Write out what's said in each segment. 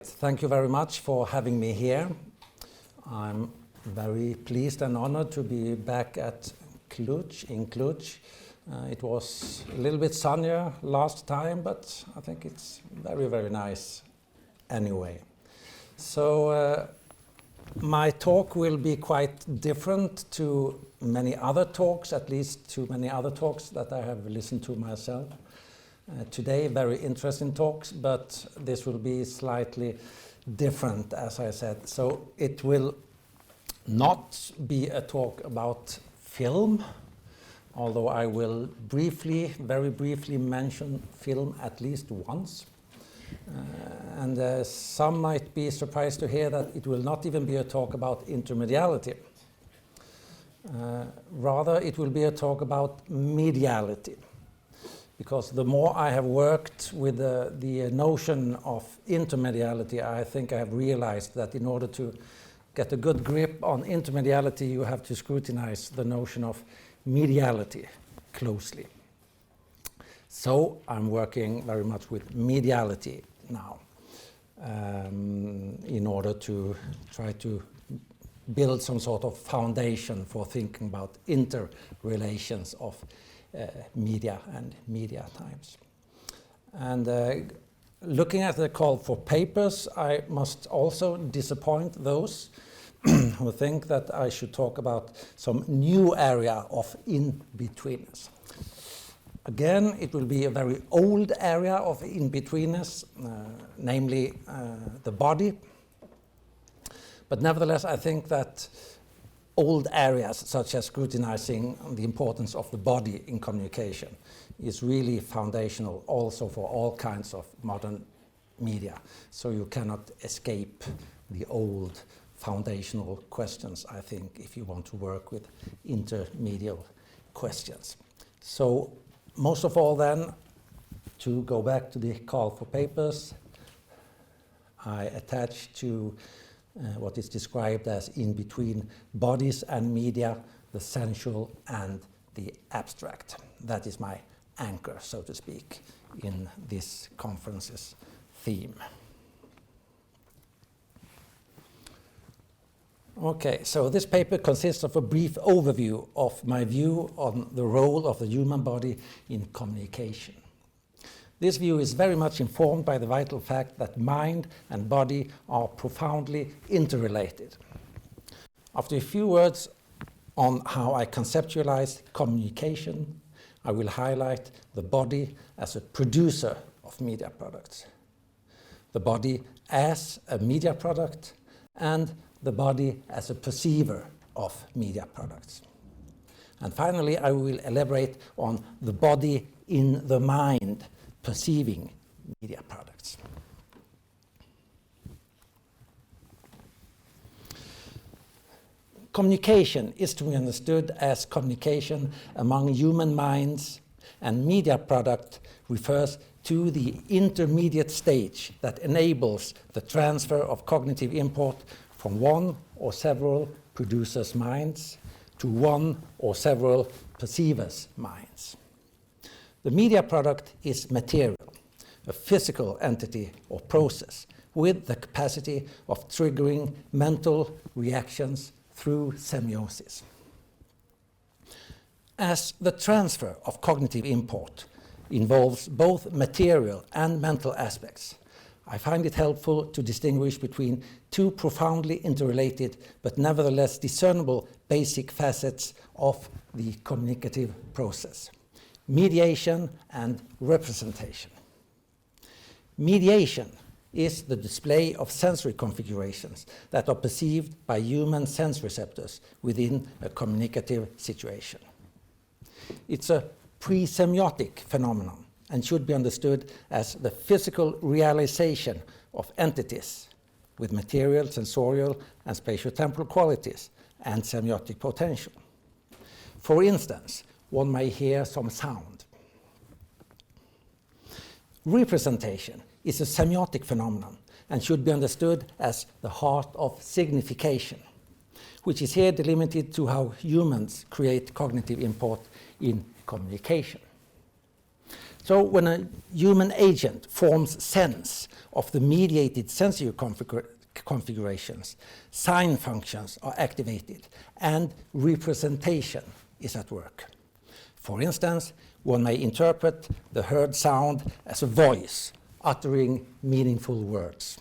Thank you very much for having me here. I'm very pleased and honored to be back at Cluj, in Cluj. It was a little bit sunnier last time, but I think it's very, very nice anyway. So my talk will be quite different to many other talks, at least to many other talks that I have listened to myself. Today, very interesting talks, but this will be slightly different, as I said. So it will not be a talk about film, although I will briefly, very briefly mention film at least once. And some might be surprised to hear that it will not even be a talk about intermediality. Rather, it will be a talk about mediality. Because the more I have worked with the notion of intermediality, I think I have realized that in order to get a good grip on intermediality, you have to scrutinize the notion of mediality closely. So I'm working very much with mediality now in order to try to build some sort of foundation for thinking about interrelations of media and media times. And looking at the call for papers, I must also disappoint those who think that I should talk about some new area of in-betweenness. Again, it will be a very old area of in-betweenness, namely the body. But nevertheless, I think that old areas, such as scrutinizing the importance of the body in communication, is really foundational also for all kinds of modern media. So you cannot escape the old foundational questions, I think, if you want to work with intermedial questions. So most of all then, to go back to the call for papers, I attach to what is described as in between bodies and media, the sensual and the abstract. That is my anchor, so to speak, in this conference's theme. Okay, so this paper consists of a brief overview of my view on the role of the human body in communication. This view is very much informed by the vital fact that mind and body are profoundly interrelated. After a few words on how I conceptualize communication, I will highlight the body as a producer of media products, the body as a media product, and the body as a perceiver of media products. And finally, I will elaborate on the body in the mind, perceiving media products. Communication is to be understood as communication among human minds, and media product refers to the intermediate stage that enables the transfer of cognitive import from one or several producers' minds to one or several perceivers' minds. The media product is material, a physical entity or process with the capacity of triggering mental reactions through semiosis. As the transfer of cognitive import involves both material and mental aspects, I find it helpful to distinguish between two profoundly interrelated but nevertheless discernible basic facets of the communicative process: mediation and representation. Mediation is the display of sensory configurations that are perceived by human sense receptors within a communicative situation. It's a pre-semiotic phenomenon and should be understood as the physical realization of entities with material, sensorial, and spatiotemporal qualities and semiotic potential. For instance, one may hear some sound. Representation is a semiotic phenomenon and should be understood as the heart of signification, which is here delimited to how humans create cognitive import in communication. So when a human agent forms sense of the mediated sensory configurations, sign functions are activated and representation is at work. For instance, one may interpret the heard sound as a voice uttering meaningful words.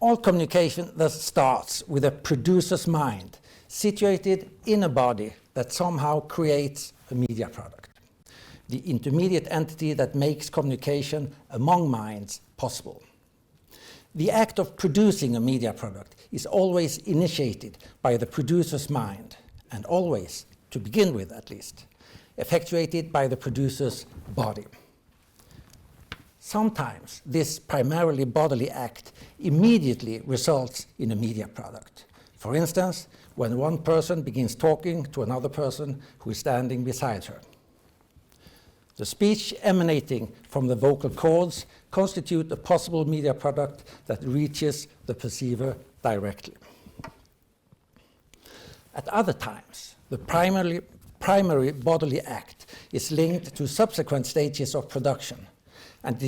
All communication thus starts with a producer's mind situated in a body that somehow creates a media product, the intermediate entity that makes communication among minds possible. The act of producing a media product is always initiated by the producer's mind, and always, to begin with at least, effectuated by the producer's body. Sometimes this primarily bodily act immediately results in a media product. For instance, when one person begins talking to another person who is standing beside her. The speech emanating from the vocal cords constitute a possible media product that reaches the perceiver directly. At other times, the primary bodily act is linked to subsequent stages of production, and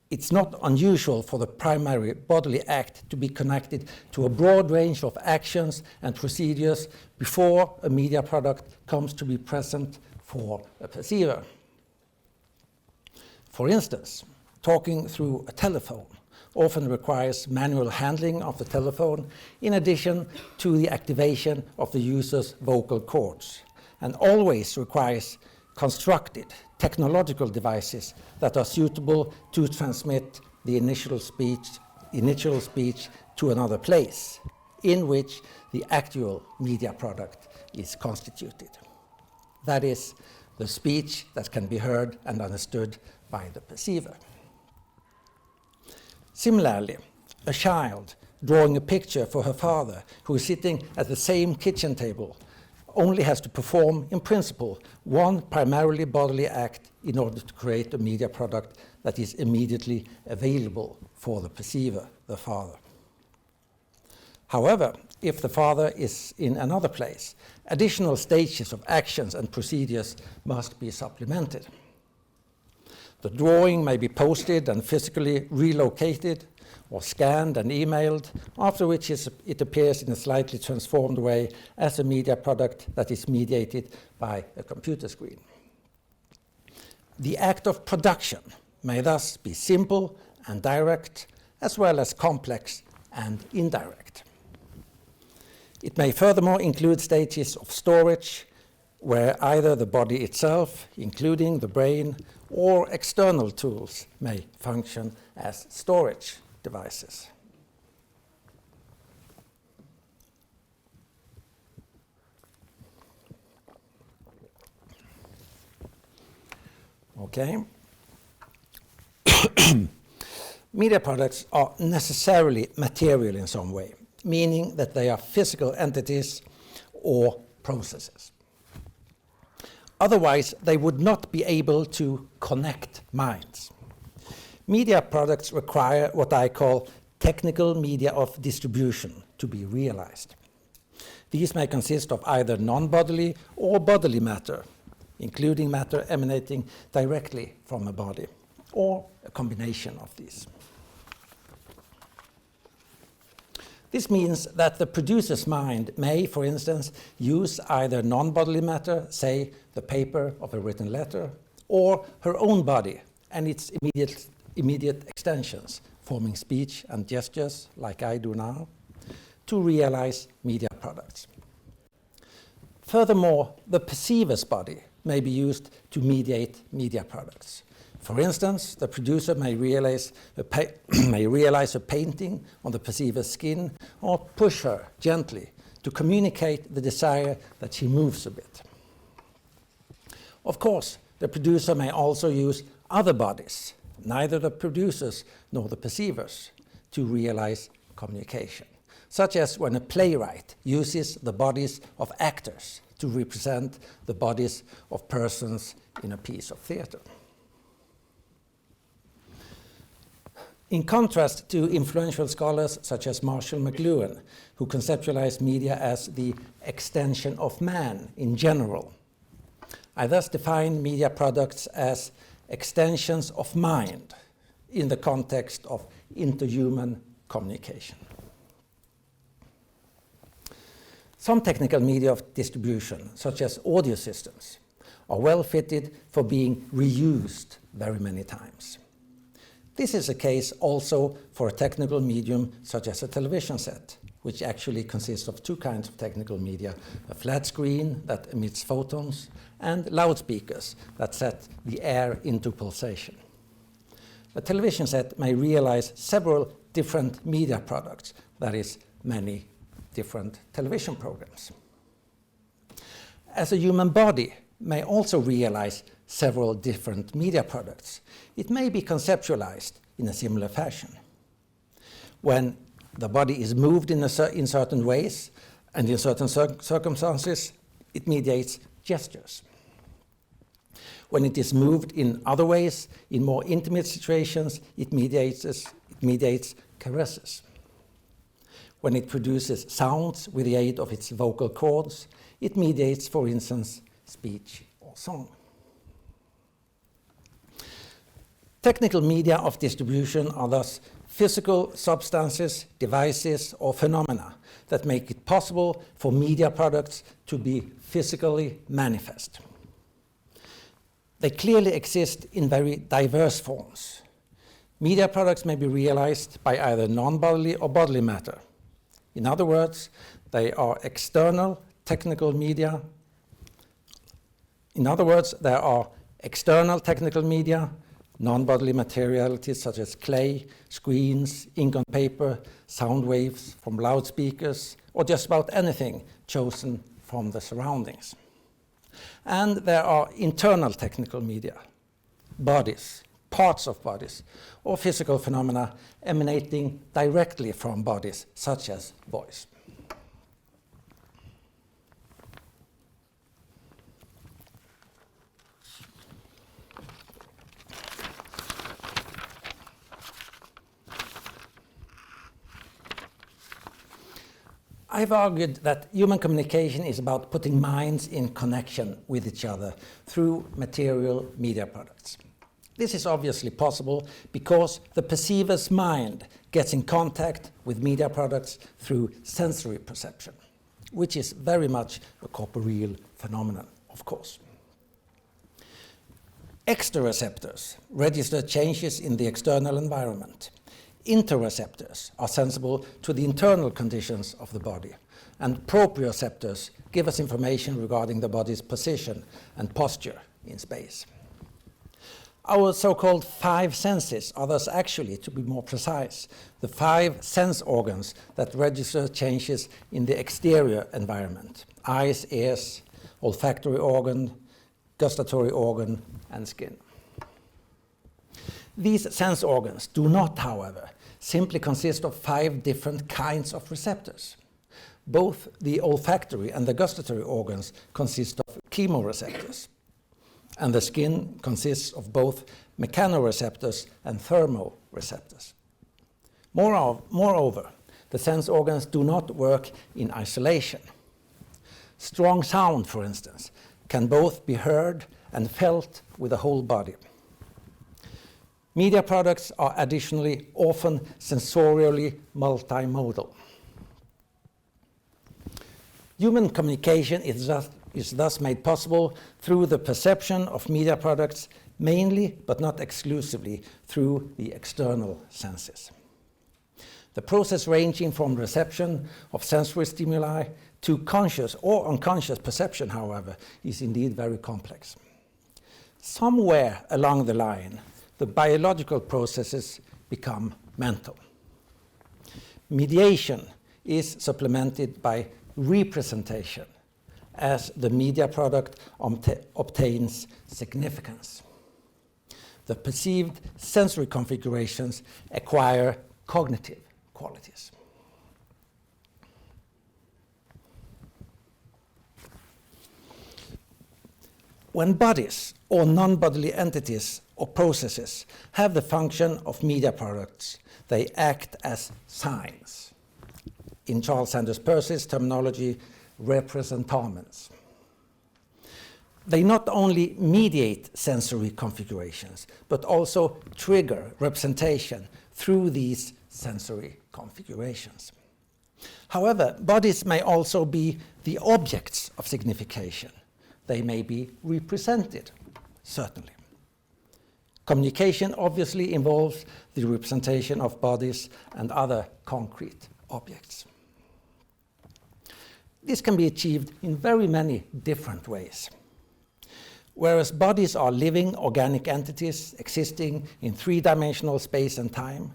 it's not unusual for the primary bodily act to be connected to a broad range of actions and procedures before a media product comes to be present for a perceiver. For instance, talking through a telephone often requires manual handling of the telephone in addition to the activation of the user's vocal cords, and always requires constructed technological devices that are suitable to transmit the initial speech to another place in which the actual media product is constituted. That is, the speech that can be heard and understood by the perceiver. Similarly, a child drawing a picture for her father who is sitting at the same kitchen table only has to perform, in principle, one primarily bodily act in order to create a media product that is immediately available for the perceiver, the father. However, if the father is in another place, additional stages of actions and procedures must be supplemented. The drawing may be posted and physically relocated or scanned and emailed, after which it appears in a slightly transformed way as a media product that is mediated by a computer screen. The act of production may thus be simple and direct, as well as complex and indirect. It may furthermore include stages of storage, where either the body itself, including the brain, or external tools may function as storage devices. Okay. Media products are necessarily material in some way, meaning that they are physical entities or processes. Otherwise, they would not be able to connect minds. Media products require what I call technical media of distribution to be realized. These may consist of either non-bodily or bodily matter, including matter emanating directly from a body, or a combination of these. This means that the producer's mind may, for instance, use either non-bodily matter, say the paper of a written letter, or her own body and its immediate extensions, forming speech and gestures, like I do now, to realize media products. Furthermore, the perceiver's body may be used to mediate media products. For instance, the producer may realize a painting on the perceiver's skin, or push her gently to communicate the desire that she moves a bit. Of course, the producer may also use other bodies, neither the producers nor the perceivers, to realize communication, such as when a playwright uses the bodies of actors to represent the bodies of persons in a piece of theater. In contrast to influential scholars such as Marshall McLuhan, who conceptualize media as the extension of man in general, I thus define media products as extensions of mind in the context of interhuman communication. Some technical media of distribution, such as audio systems, are well fitted for being reused very many times. This is the case also for a technical medium such as a television set, which actually consists of two kinds of technical media: a flat screen that emits photons and loudspeakers that set the air into pulsation. A television set may realize several different media products, that is, many different television programs. As a human body may also realize several different media products, it may be conceptualized in a similar fashion. When the body is moved in certain ways and in certain circumstances, it mediates gestures. When it is moved in other ways, in more intimate situations, it mediates caresses. When it produces sounds with the aid of its vocal cords, it mediates, for instance, speech or song. Technical media of distribution are thus physical substances, devices, or phenomena that make it possible for media products to be physically manifest. They clearly exist in very diverse forms. Media products may be realized by either non-bodily or bodily matter. In other words, they are external technical media. In other words, there are external technical media, non-bodily materialities such as clay, screens, ink on paper, sound waves from loudspeakers, or just about anything chosen from the surroundings. And there are internal technical media, bodies, parts of bodies, or physical phenomena emanating directly from bodies, such as voice. I've argued that human communication is about putting minds in connection with each other through material media products. This is obviously possible because the perceiver's mind gets in contact with media products through sensory perception, which is very much a corporeal phenomenon, of course. Exteroceptors register changes in the external environment. Interoceptors are sensible to the internal conditions of the body, and proprioceptors give us information regarding the body's position and posture in space. Our so-called five senses are thus actually, to be more precise, the five sense organs that register changes in the exterior environment: eyes, ears, olfactory organ, gustatory organ, and skin. These sense organs do not, however, simply consist of five different kinds of receptors. Both the olfactory and the gustatory organs consist of chemoreceptors, and the skin consists of both mechanoreceptors and thermoreceptors. Moreover, the sense organs do not work in isolation. Strong sound, for instance, can both be heard and felt with the whole body. Media products are additionally often sensorially multimodal. Human communication is thus made possible through the perception of media products, mainly but not exclusively through the external senses. The process ranging from reception of sensory stimuli to conscious or unconscious perception, however, is indeed very complex. Somewhere along the line, the biological processes become mental. Mediation is supplemented by representation as the media product obtains significance. The perceived sensory configurations acquire cognitive qualities. When bodies or non-bodily entities or processes have the function of media products. They act as signs. In Charles Sanders Peirce's terminology, representaments. They not only mediate sensory configurations, but also trigger representation through these sensory configurations. However, bodies may also be the objects of signification. They may be represented, certainly. Communication obviously involves the representation of bodies and other concrete objects. This can be achieved in very many different ways. Whereas bodies are living organic entities existing in three-dimensional space and time,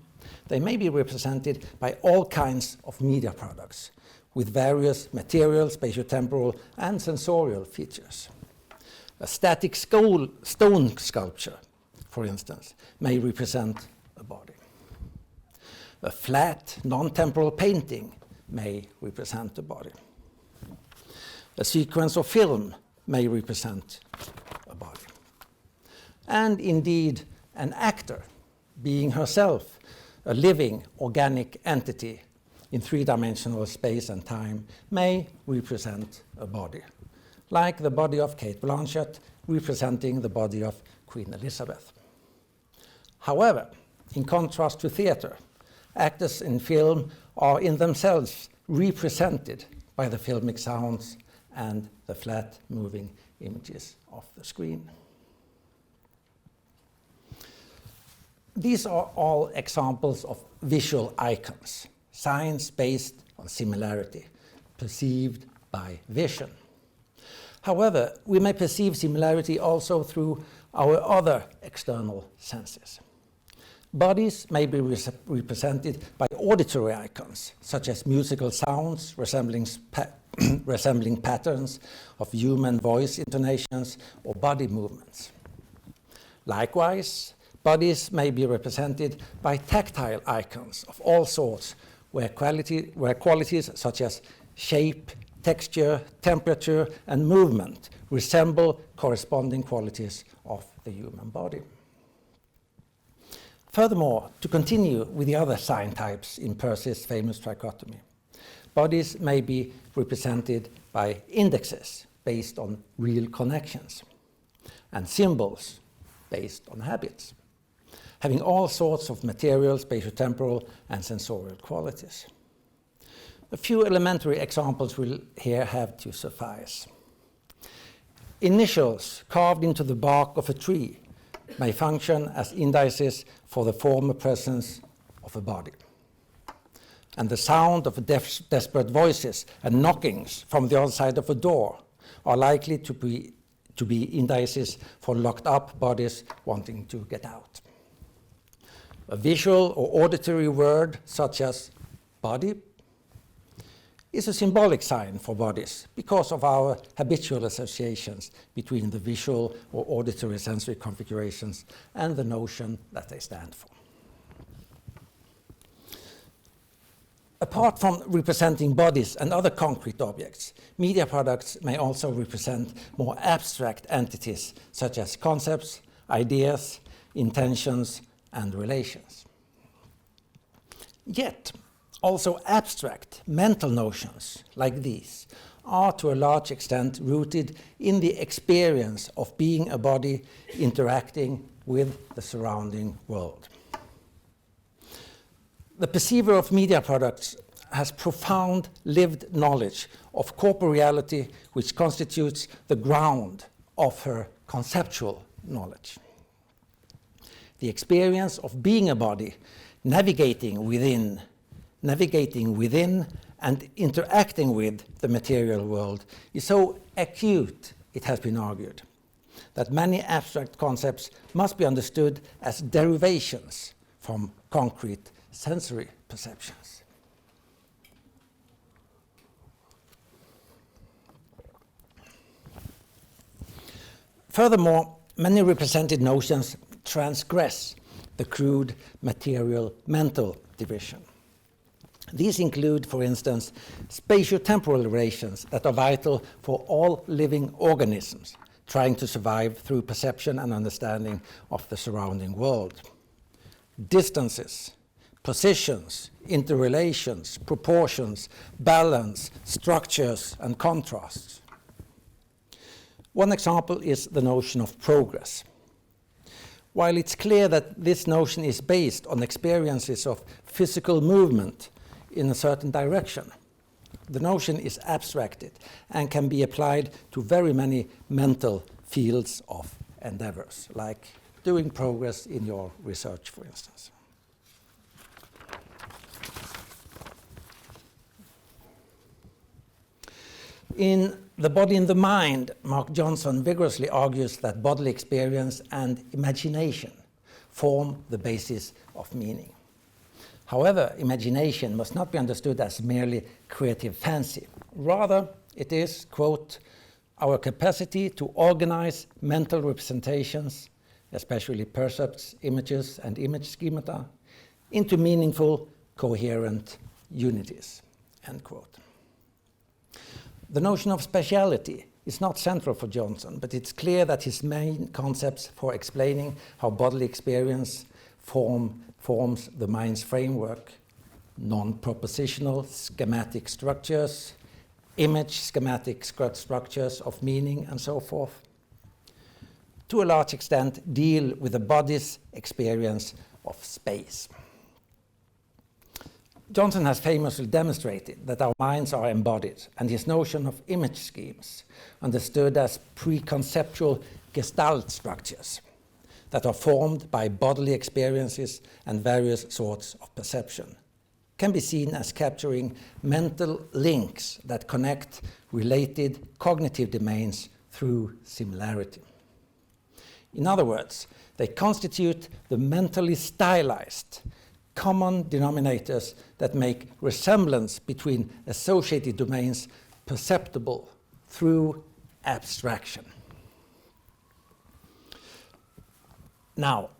they may be represented by all kinds of media products with various material, spatiotemporal, and sensorial features. A static stone sculpture, for instance, may represent a body. A flat, non-temporal painting may represent a body. A sequence of film may represent a body. And indeed, an actor, being herself a living organic entity in three-dimensional space and time, may represent a body, like the body of Kate Blanchett representing the body of Queen Elizabeth. However, in contrast to theatre, actors in film are in themselves represented by the filmic sounds and the flat moving images of the screen. These are all examples of visual icons, signs based on similarity, perceived by vision. However, we may perceive similarity also through our other external senses. Bodies may be represented by auditory icons, such as musical sounds resembling patterns of human voice intonations or body movements. Likewise, bodies may be represented by tactile icons of all sorts, where qualities such as shape, texture, temperature, and movement resemble corresponding qualities of the human body. Furthermore, to continue with the other sign types in Peirce's famous trichotomy, bodies may be represented by indexes based on real connections, and symbols based on habits, having all sorts of material, spatiotemporal, and sensorial qualities. A few elementary examples will here have to suffice. Initials carved into the bark of a tree may function as indices for the former presence of a body. And the sound of desperate voices and knockings from the other side of a door are likely to be indices for locked up bodies wanting to get out. A visual or auditory word such as body is a symbolic sign for bodies because of our habitual associations between the visual or auditory sensory configurations and the notion that they stand for. Apart from representing bodies and other concrete objects, media products may also represent more abstract entities such as concepts, ideas, intentions, and relations. Yet, also abstract mental notions like these are to a large extent rooted in the experience of being a body interacting with the surrounding world. The perceiver of media products has profound lived knowledge of corporeality, which constitutes the ground of her conceptual knowledge. The experience of being a body, navigating within and interacting with the material world is so acute, it has been argued, that many abstract concepts must be understood as derivations from concrete sensory perceptions. Furthermore, many represented notions transgress the crude material-mental division. These include, for instance, spatiotemporal relations that are vital for all living organisms, trying to survive through perception and understanding of the surrounding world. Distances, positions, interrelations, proportions, balance, structures, and contrasts. One example is the notion of progress. While it's clear that this notion is based on experiences of physical movement in a certain direction, the notion is abstracted and can be applied to very many mental fields of endeavors, like doing progress in your research, for instance. In The Body and the Mind, Mark Johnson vigorously argues that bodily experience and imagination form the basis of meaning. However, imagination must not be understood as merely creative fancy. Rather, it is, quote, our capacity to organize mental representations, especially percepts, images, and image schemata, into meaningful, coherent unities, end quote. The notion of speciality is not central for Johnson, but it's clear that his main concepts for explaining how bodily experience forms the mind's framework, non-propositional schematic structures, image schematic structures of meaning, and so forth, to a large extent deal with the body's experience of space. Johnson has famously demonstrated that our minds are embodied, and his notion of image schemes, understood as preconceptual gestalt structures that are formed by bodily experiences and various sorts of perception, can be seen as capturing mental links that connect related cognitive domains through similarity. In other words, they constitute the mentally stylized common denominators that make resemblance between associated domains perceptible through abstraction. Now,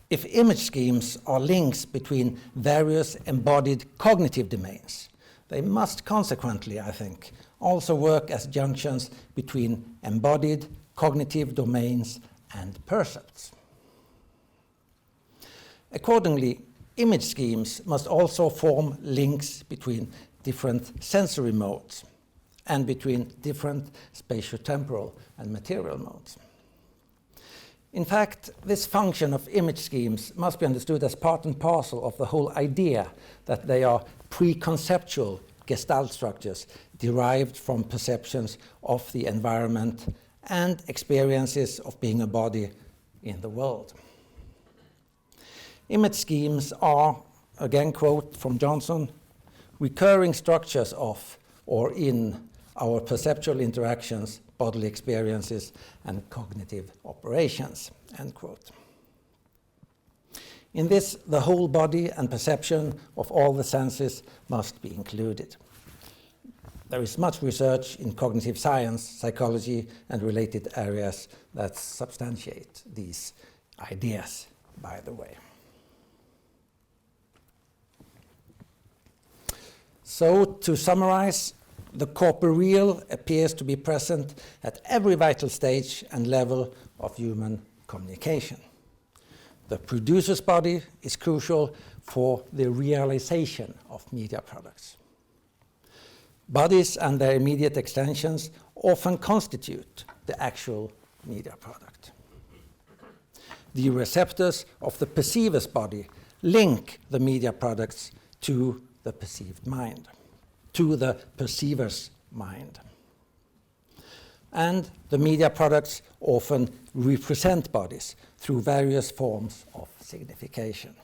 if image schemes are links between various embodied cognitive domains, they must consequently, I think, also work as junctions between embodied cognitive domains and percepts. Accordingly, image schemes must also form links between different sensory modes and between different spatiotemporal and material modes. In fact, this function of image schemes must be understood as part and parcel of the whole idea that they are preconceptual gestalt structures derived from perceptions of the environment and experiences of being a body in the world. Image schemes are, again quote from Johnson, recurring structures of or in our perceptual interactions, bodily experiences, and cognitive operations, end quote. In this, the whole body and perception of all the senses must be included. There is much research in cognitive science, psychology, and related areas that substantiate these ideas, by the way. So, to summarize, the corporeal appears to be present at every vital stage and level of human communication. The producer's body is crucial for the realization of media products. Bodies and their immediate extensions often constitute the actual media product. The receptors of the perceiver's body link the media products to the perceived mind, to the perceiver's mind. And the media products often represent bodies through various forms of signification.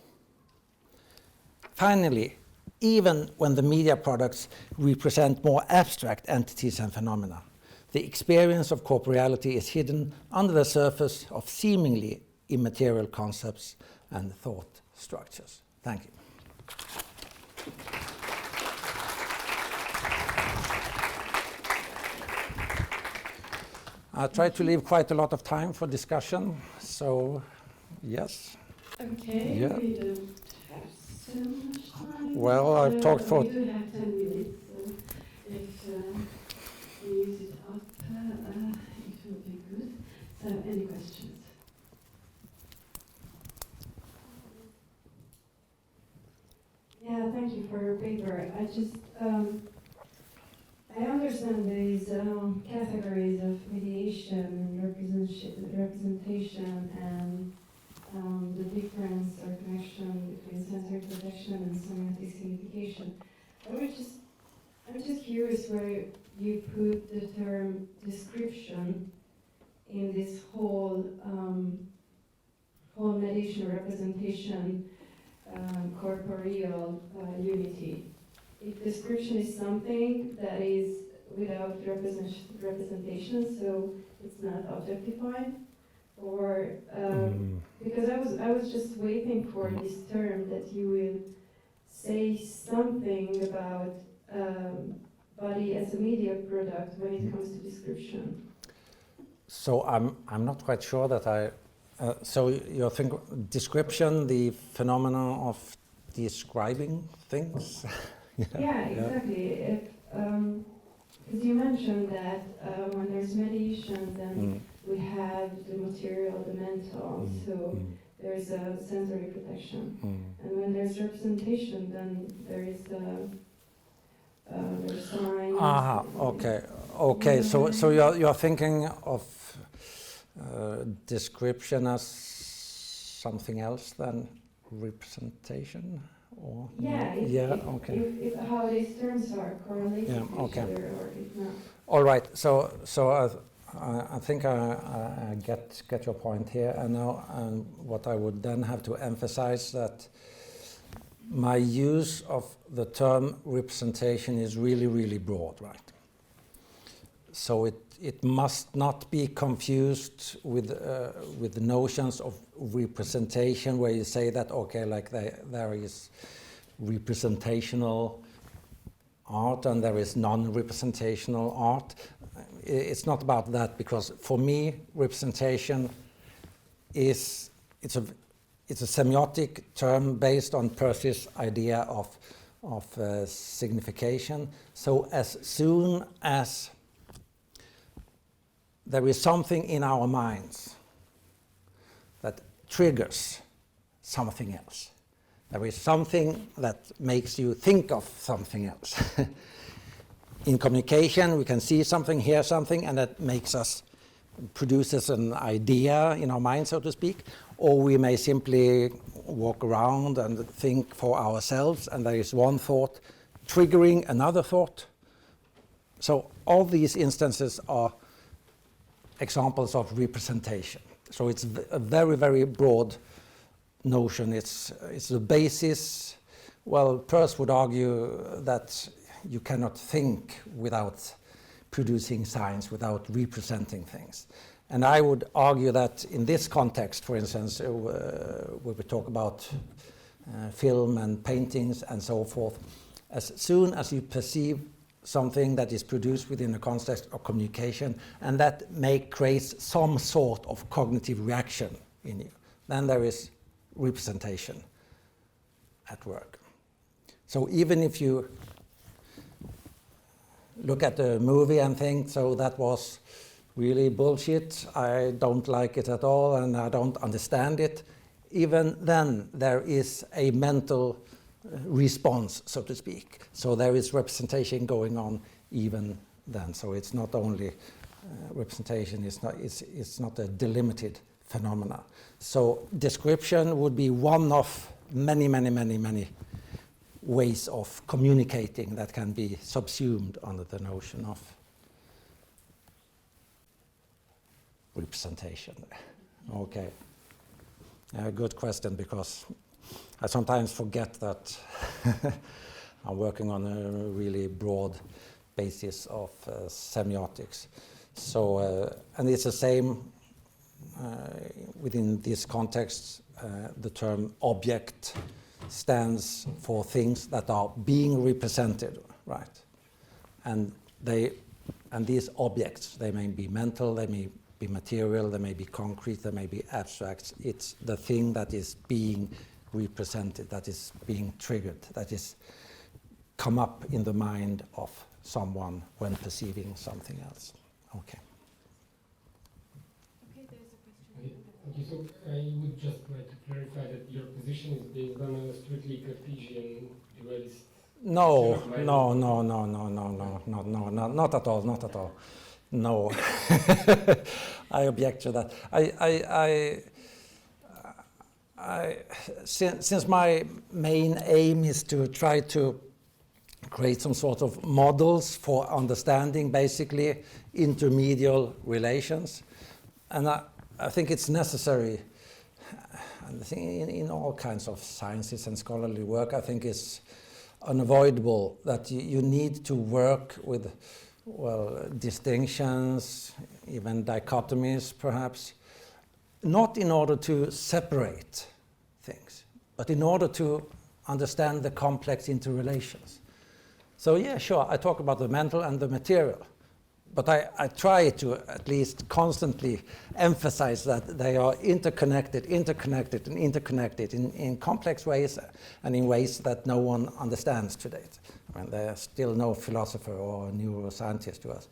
Finally, even when the media products represent more abstract entities and phenomena, the experience of corporeality is hidden under the surface of seemingly immaterial concepts and thought structures. Thank you. I tried to leave quite a lot of time for discussion, so yes. Okay, yeah. We don't have so much time. Well, I've talked for... We do have 10 minutes, so if we use it up, it will be good. paper. I just, I understand these categories of mediation, representation, and the difference or connection between sensory projection and semiotic signification. I'm just curious where you put the term description in this whole mediation representation corporeal unity. If description is something that is without representation, so it's not objectified, or because I was just waiting for this term that you will say something about body as a media product when it comes to description. So I'm not quite sure that I. So you think description, the phenomenon of describing things? Yeah, exactly. Because you mentioned that when there's mediation, then we have the material, the mental, so there's a sensory protection. And when there's representation, then there is there's signs. Ah, okay, okay. So you're thinking of description as something else than representation, or okay. If how these terms are correlated to each other, or if not. All right. So I think I get your point here, and now what I would then have to emphasize that my use of the term representation is really, really broad, right? So it must not be confused with the notions of representation, where you say that, okay, like there is representational art and there is non-representational art. It's not about that, because for me, representation it's a semiotic term based on Peirce's idea of signification. So as soon as there is something in our minds that triggers something else, there is something that makes you think of something else. In communication, we can see something, hear something, and that produces an idea in our mind, so to speak. Or we may simply walk around and think for ourselves, and there is one thought triggering another thought. So all these instances are examples of representation. So it's a very, very broad notion. It's the basis. Well, Peirce would argue that you cannot think without producing signs, without representing things. And I would argue that in this context, for instance, where we talk about film and paintings and so forth, as soon as you perceive something that is produced within the context of communication, and that creates some sort of cognitive reaction in you, then there is representation at work. So even if you look at the movie and think, so that was really bullshit, I don't like it at all and I don't understand it, even then there is a mental response, so to speak. So there is representation going on even then. So it's not only representation, it's not a delimited phenomena. So description would be one of many, many, many, many ways of communicating that can be subsumed under the notion of representation. Okay. Good question, because I sometimes forget that I'm working on a really broad basis of semiotics. So, and it's the same within this context. The term object stands for things that are being represented, right? And these objects, they may be mental, they may be material, they may be concrete, they may be abstract. It's the thing that is being represented, that is being triggered, that is come up in the mind of someone when perceiving something else. Okay. Okay, there's a question. Okay, so I would just like to clarify that your position is based on a strictly Cartesian dualist No, no, no, no, no, no, no, no, no, no, not at all, not at all. No, I object to that. Since my main aim is to try to create some sort of models for understanding basically intermedial relations, and I think it's necessary. And I think in all kinds of sciences and scholarly work, I think it's unavoidable that you need to work with, well, distinctions, even dichotomies perhaps, not in order to separate things, but in order to understand the complex interrelations. So yeah, sure, I talk about the mental and the material, but I try to at least constantly emphasize that they are interconnected in complex ways and in ways that no one understands today. I mean, there's still no philosopher or neuroscientist who has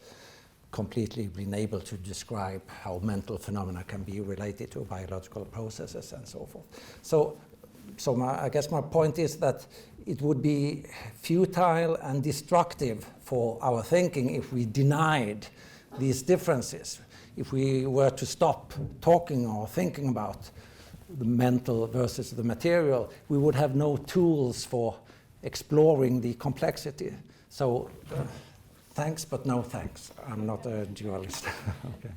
completely been able to describe how mental phenomena can be related to biological processes and so forth. So I guess my point is that it would be futile and destructive for our thinking if we denied these differences. If we were to stop talking or thinking about the mental versus the material, we would have no tools for exploring the complexity. So thanks, but no thanks. I'm not a dualist. Okay.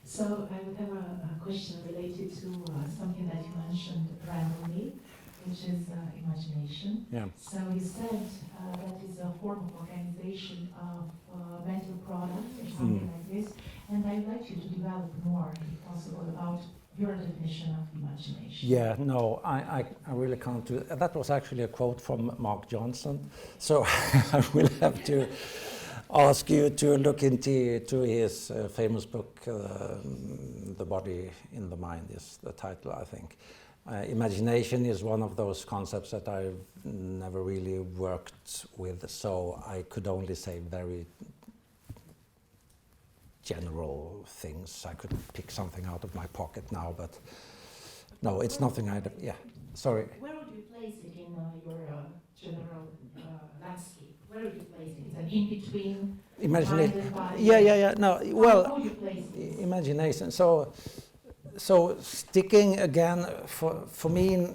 So I would have a question related to something that you mentioned randomly, which is imagination. Yeah. So you said that is a form of organization of mental product or something like this, and I'd like you to develop more, if possible, about your definition of imagination. Yeah, no, I really can't do that. That was actually a quote from Mark Johnson, so I will have to ask you to look into his famous book, The Body in the Mind is the title, I think. Imagination is one of those concepts that I've never really worked with, so I could only say very general things. I could pick something out of my pocket now, but no, it's nothing I'd, yeah, sorry. Where would you place it in your general landscape? Where would you place it? Is it in between mind and body? Yeah, no, well, how would you place it? Imagination. So sticking again, for me,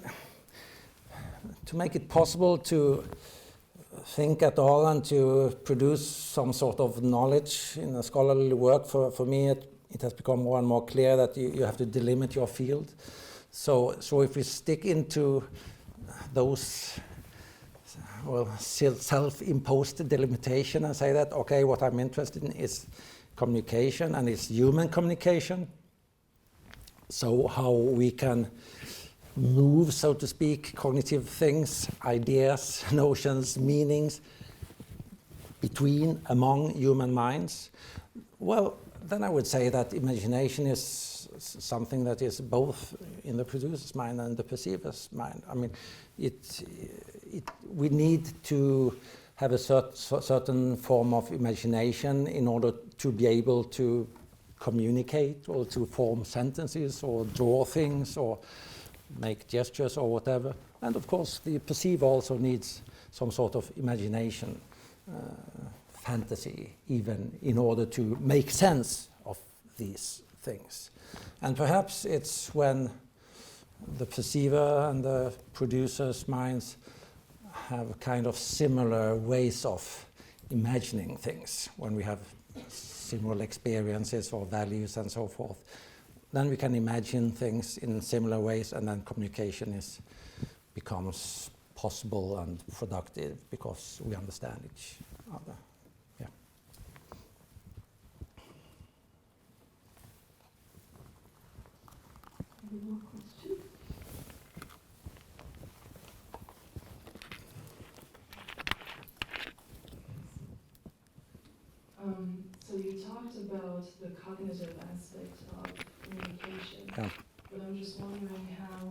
to make it possible to think at all and to produce some sort of knowledge in a scholarly work, for me it has become more and more clear that you have to delimit your field. So if we stick into those, well, self-imposed delimitation and say that, okay, what I'm interested in is communication and it's human communication. So how we can move, so to speak, cognitive things, ideas, notions, meanings among human minds. Well, then I would say that imagination is something that is both in the producer's mind and the perceiver's mind. I mean, we need to have a certain form of imagination in order to be able to communicate or to form sentences or draw things or make gestures or whatever. And of course the perceiver also needs some sort of imagination, fantasy even, in order to make sense of these things. And perhaps it's when the perceiver and the producer's minds have kind of similar ways of imagining things, when we have similar experiences or values and so forth, then we can imagine things in similar ways, and then communication becomes possible and productive because we understand each other. Yeah. Any more questions? So you talked about the cognitive aspect of communication, Yeah. but I'm just wondering how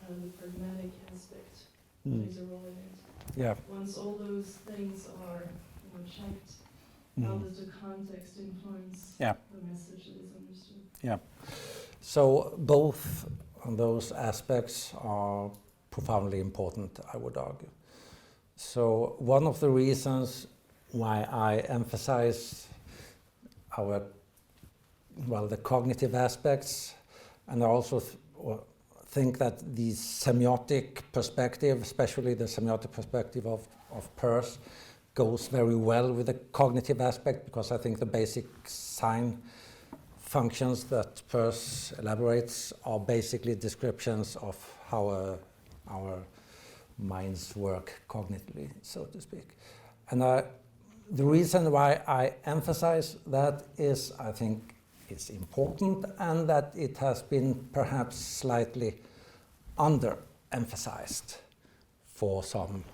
the pragmatic aspect plays a role in it. Yeah. Once all those things are checked, how does the context influence the message that is understood? Yeah. So both of those aspects are profoundly important, I would argue. So one of the reasons why I emphasize the cognitive aspects, and I also think that the semiotic perspective, especially the semiotic perspective of Peirce, goes very well with the cognitive aspect, because I think the basic sign functions that Peirce elaborates are basically descriptions of how our minds work cognitively, so to speak. And the reason why I emphasize that is I think it's important, and that it has been perhaps slightly under-emphasized for some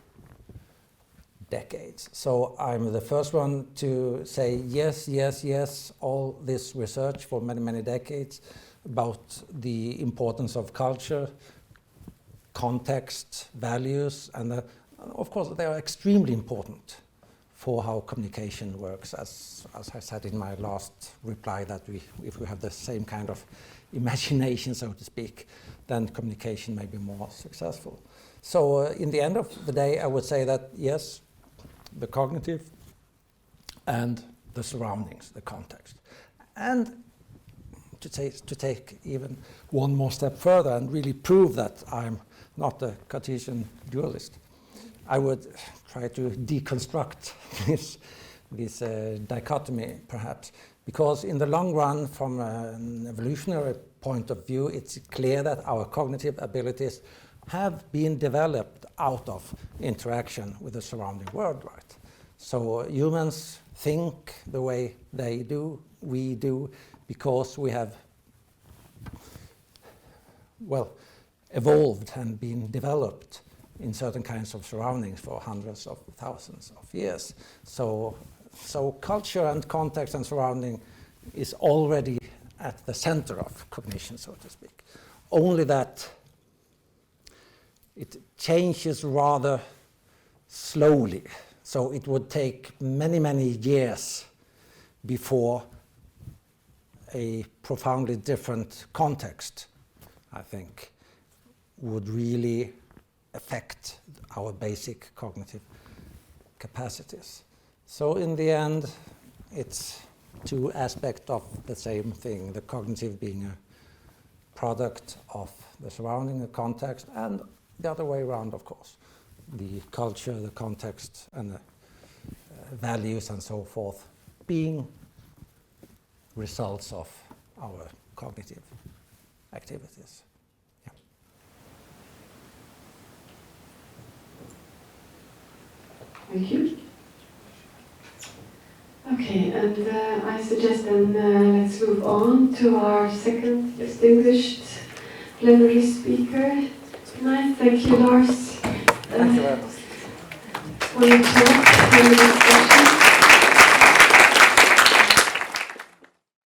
decades. So I'm the first one to say yes, yes, yes, all this research for many, many decades about the importance of culture, context, values, and of course they are extremely important for how communication works, as I said in my last reply, that if we have the same kind of imagination, so to speak, then communication may be more successful. So in the end of the day, I would say that yes, the cognitive and the surroundings, the context. And to take even one more step further and really prove that I'm not a Cartesian dualist, I would try to deconstruct this dichotomy, perhaps, because in the long run, from an evolutionary point of view, it's clear that our cognitive abilities have been developed out of interaction with the surrounding world, right? So humans think the way they do, we do, because we have, well, evolved and been developed in certain kinds of surroundings for hundreds of thousands of years. So culture and context and surrounding is already at the center of cognition, so to speak. Only that it changes rather slowly. So it would take many, many years before a profoundly different context, I think, would really affect our basic cognitive capacities. So in the end, it's two aspects of the same thing, the cognitive being a product of the surrounding, the context, and the other way around, of course, the culture, the context, and the values and so forth being results of our cognitive activities. Thank you. Okay, and I suggest then let's move on to our second distinguished plenary speaker tonight. Thank you, Lars. Thank you very much. For your talk and the discussion.